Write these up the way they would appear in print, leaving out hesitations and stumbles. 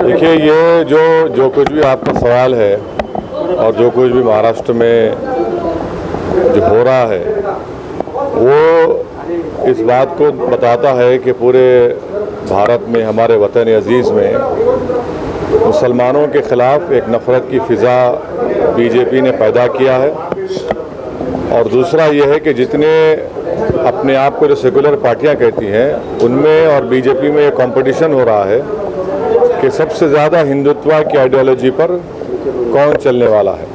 देखिए, ये जो कुछ भी आपका सवाल है और जो कुछ भी महाराष्ट्र में जो हो रहा है वो इस बात को बताता है कि पूरे भारत में, हमारे वतन अजीज़ में मुसलमानों के ख़िलाफ़ एक नफ़रत की फ़िज़ा बीजेपी ने पैदा किया है। और दूसरा ये है कि जितने अपने आप को जो सेकुलर पार्टियां कहती हैं उनमें और बीजेपी में एक कंपटीशन हो रहा है कि सबसे ज़्यादा हिंदुत्व की आइडियोलॉजी पर कौन चलने वाला है।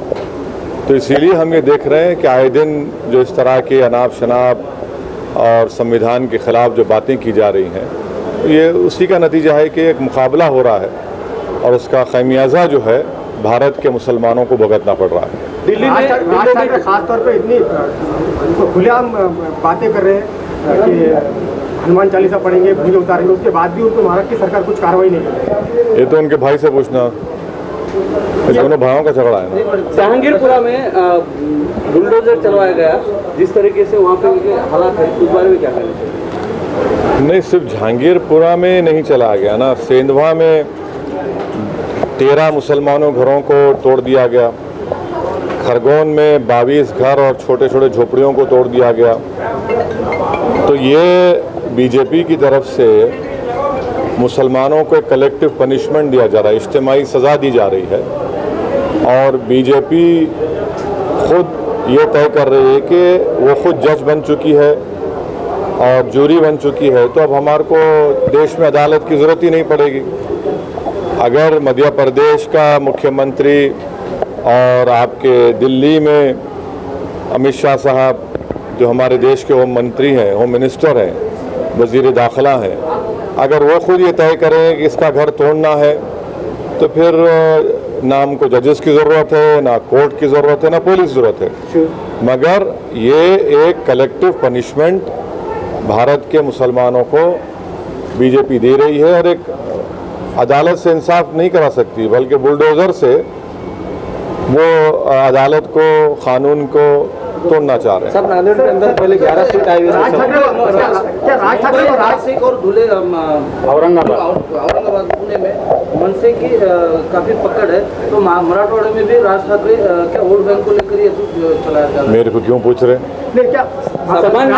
तो इसीलिए हम ये देख रहे हैं कि आए दिन जो इस तरह के अनाप शनाप और संविधान के ख़िलाफ़ जो बातें की जा रही हैं, ये उसी का नतीजा है कि एक मुकाबला हो रहा है और उसका खमियाजा जो है भारत के मुसलमानों को भुगतना पड़ रहा है। दिल्ली में खास तौर पे इतनी खुलेआम बातें कर रहे हैं कि हनुमान चालीसा पढ़ेंगे, भूजे उतारेंगे, उसके बाद भी उनको महाराष्ट्र की सरकार कुछ कार्रवाई नहीं करेगी। ये तो उनके भाई से पूछना, दोनों भाइयों का झगड़ा है ना। जहांगीरपुरा में बुलडोजर चलवाया गया, जिस तरीके से वहाँ पे हालात है, उस बारे में क्या कहना चाहिए? नहीं, सिर्फ जहांगीरपुरा में नहीं चला गया ना, सेंधवा में 13 मुसलमानों घरों को तोड़ दिया गया, खरगोन में 22 घर और छोटे छोटे झोपड़ियों को तोड़ दिया गया। तो ये बीजेपी की तरफ से मुसलमानों को कलेक्टिव पनिशमेंट दिया जा रहा है, इज्तिमाई सज़ा दी जा रही है। और बीजेपी खुद ये तय कर रही है कि वो खुद जज बन चुकी है और जूरी बन चुकी है, तो अब हमारे को देश में अदालत की ज़रूरत ही नहीं पड़ेगी। अगर मध्य प्रदेश का मुख्यमंत्री और आपके दिल्ली में अमित शाह साहब जो हमारे देश के होम मंत्री हैं, होम मिनिस्टर हैं, वज़ीर दाखिला हैं, अगर वो खुद ये तय करें कि इसका घर तोड़ना है, तो फिर ना हमको जजेस की ज़रूरत है, ना कोर्ट की ज़रूरत है, ना पुलिस की ज़रूरत है। मगर ये एक कलेक्टिव पनिशमेंट भारत के मुसलमानों को बीजेपी दे रही है और एक अदालत से इंसाफ नहीं करा सकती, बल्कि बुलडोज़र से वो अदालत को, कानून को तोड़ना चाह रहे हैं। सब नांदेड़ के अंदर पहले 11 सीट आई हुई है, राज सिंह और धुले औरंगाबाद पुणे में मनसे की काफी पकड़ है, तो मराठवाड़े में भी राज ठाकरे क्या वोट बैंक को लेकर ये चलाया जा रहा है? मेरे को क्यों पूछ रहे हैं? क्या समान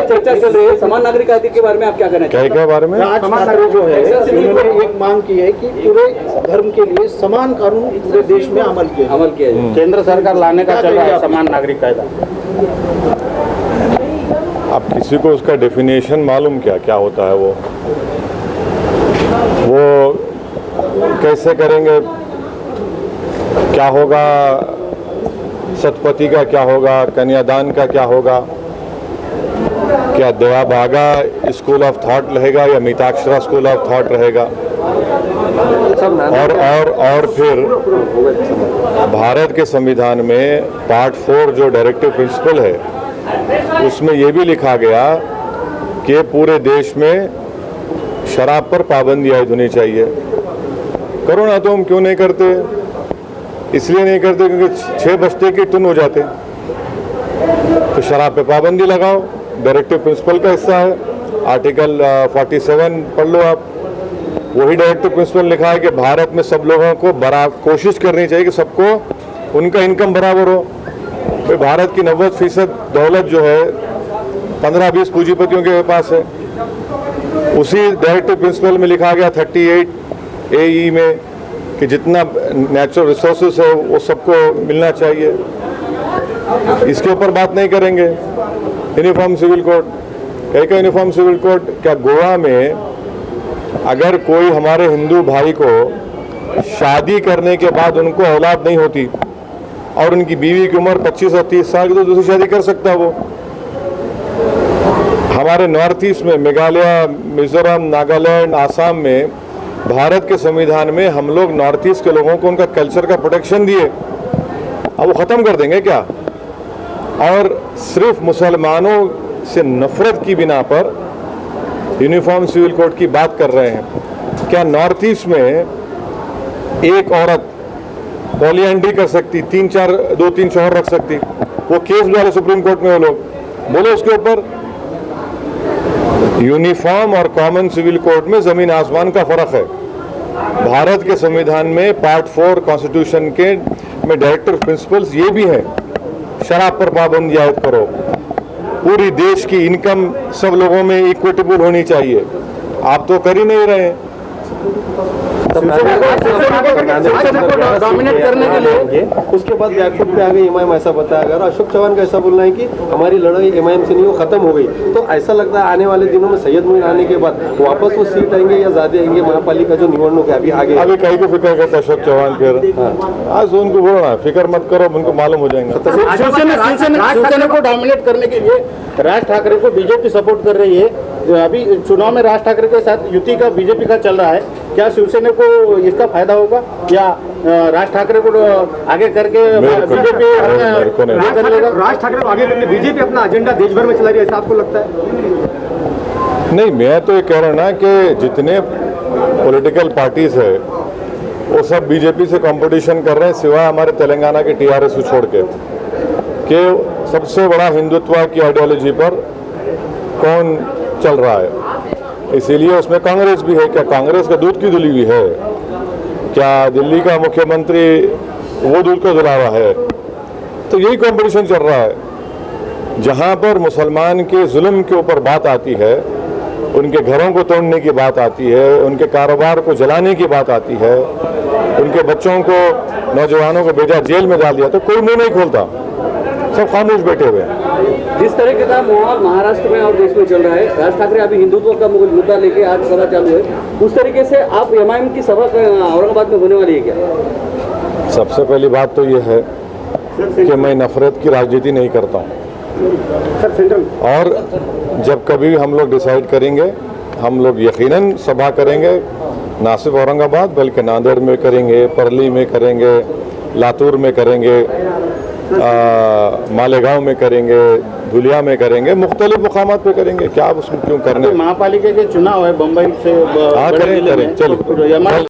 चर्चा चल रही है, समान नागरिक अधिकार के बारे में आप क्या कहना चाहते हैं? क्या बारे में? समान नागरिक जो है, उन्होंने एक मांग की है कि पूरे धर्म के लिए समान कानून पूरे देश में अमल किया जाए। केंद्र सरकार लाने का चल रहा है समान नागरिक कायदा। अब किसी को उसका डेफिनेशन मालूम क्या होता है? वो कैसे करेंगे? क्या होगा? सतपति का क्या होगा? कन्यादान का क्या होगा? क्या दया भागा स्कूल ऑफ थॉट रहेगा या मिताक्षरा स्कूल ऑफ थॉट रहेगा? और फिर भारत के संविधान में पार्ट 4 जो डायरेक्टिव प्रिंसिपल है, उसमें ये भी लिखा गया कि पूरे देश में शराब पर पाबंदी आयद होनी चाहिए। करो ना, तो हम क्यों नहीं करते? इसलिए नहीं करते क्योंकि 6 बजते की टुन हो जाते। तो शराब पे पाबंदी लगाओ, डायरेक्टिव प्रिंसिपल का हिस्सा है। आर्टिकल 47 पढ़ लो आप, वही डायरेक्टिव प्रिंसिपल लिखा है कि भारत में सब लोगों को कोशिश करनी चाहिए कि सबको उनका इनकम बराबर हो। तो भारत की 90% दौलत जो है 15-20 पूंजीपतियों के पास है। उसी डायरेक्टिव प्रिंसिपल में लिखा गया 38 AE में कि जितना नेचुरल रिसोर्सेज है वो सबको मिलना चाहिए। इसके ऊपर बात नहीं करेंगे। यूनिफॉर्म सिविल कोड, कहीं यूनिफॉर्म सिविल कोड, क्या गोवा में अगर कोई हमारे हिंदू भाई को शादी करने के बाद उनको औलाद नहीं होती और उनकी बीवी की उम्र 25 और 30 साल की, तो दूसरी शादी कर सकता है वो। हमारे नॉर्थ ईस्ट में मेघालय, मिजोरम, नागालैंड, आसाम में भारत के संविधान में हम लोग नॉर्थ ईस्ट के लोगों को उनका कल्चर का प्रोटेक्शन दिए। अब वो ख़त्म कर देंगे क्या? और सिर्फ मुसलमानों से नफरत की बिना पर यूनिफॉर्म सिविल कोड की बात कर रहे हैं। क्या नॉर्थ ईस्ट में एक औरत पॉलीएंड्री कर सकती, 2-3 शौहर रख सकती? वो केस भी आ रहे सुप्रीम कोर्ट में, वो लोग बोले उसके ऊपर। यूनिफॉर्म और कॉमन सिविल कोड में जमीन आसमान का फर्क है। भारत के संविधान में पार्ट 4 कॉन्स्टिट्यूशन के में डायरेक्टिव प्रिंसिपल्स ये भी है, शराब पर पाबंदी आयद करो, पूरी देश की इनकम सब लोगों में इक्विटेबल होनी चाहिए। आप तो कर ही नहीं रहे हैं। डोमिनेट करने के लिए उसके बाद बैकफुट पे आ गई एमआईएम, ऐसा बताया गया। और अशोक चौहान का ऐसा बोलना है कि हमारी लड़ाई एमआईएम से नहीं, वो खत्म हो गई। तो ऐसा लगता है आने वाले दिनों में सैयद मुइन आने के बाद वापस वो सीट आएंगे या ज्यादा आएंगे? महापालिका जो निवडणूक है अभी आगे, अभी कहीं को फिक्र करता अशोक चौहान फिर आज उनको बोलना फिक्र मत करो, उनको मालूम हो जाएगा। शिवसेना को डोमिनेट करने के लिए राज ठाकरे को बीजेपी सपोर्ट कर रही है। अभी चुनाव में राज ठाकरे के साथ युति का बीजेपी का चल रहा है, क्या शिवसेना को इसका फायदा होगा या राज ठाकरे को आगे करके बीजेपी राज ठाकरे को आगे करके बीजेपी अपना एजेंडा देश भर में चला रही है, ऐसा आपको लगता है? नहीं, मैं तो ये कह रहा हूँ ना कि जितने पॉलिटिकल पार्टीज है वो सब बीजेपी से कंपटीशन कर रहे हैं, सिवाय हमारे तेलंगाना के टीआरएस को छोड़ के, कि सबसे बड़ा हिंदुत्व की आइडियोलॉजी पर कौन चल रहा है। इसीलिए उसमें कांग्रेस भी है। क्या कांग्रेस का दूध की धुली हुई है? क्या दिल्ली का मुख्यमंत्री वो दूध को धुला रहा है? तो यही कंपटीशन चल रहा है। जहां पर मुसलमान के जुल्म के ऊपर बात आती है, उनके घरों को तोड़ने की बात आती है, उनके कारोबार को जलाने की बात आती है, उनके बच्चों को, नौजवानों को भेजा जेल में डाल दिया, तो कोई मुंह नहीं खोलता, सब खामोश बैठे हुए हैं। जिस तरीके का माहौल महाराष्ट्र में और देश में चल रहा है, राज ठाकरे अभी हिंदुत्व का मुद्दा लेके आज सभा चालू है, उस तरीके से आप एमआईएम की सभा औरंगाबाद में होने वाली है क्या? सबसे पहली बात तो ये है कि मैं नफरत की राजनीति नहीं करता हूँ। और जब कभी हम लोग डिसाइड करेंगे, हम लोग यकीनन सभा करेंगे, ना सिर्फ औरंगाबाद बल्कि नांदेड़ में करेंगे, परली में करेंगे, लातूर में करेंगे, मालेगांव में करेंगे, धुलिया में करेंगे, मुख्तलिफ मुकामात पे करेंगे। क्या आप उसमें क्यों करने? महापालिका के चुनाव है बम्बई से, हाँ करें, चलिए।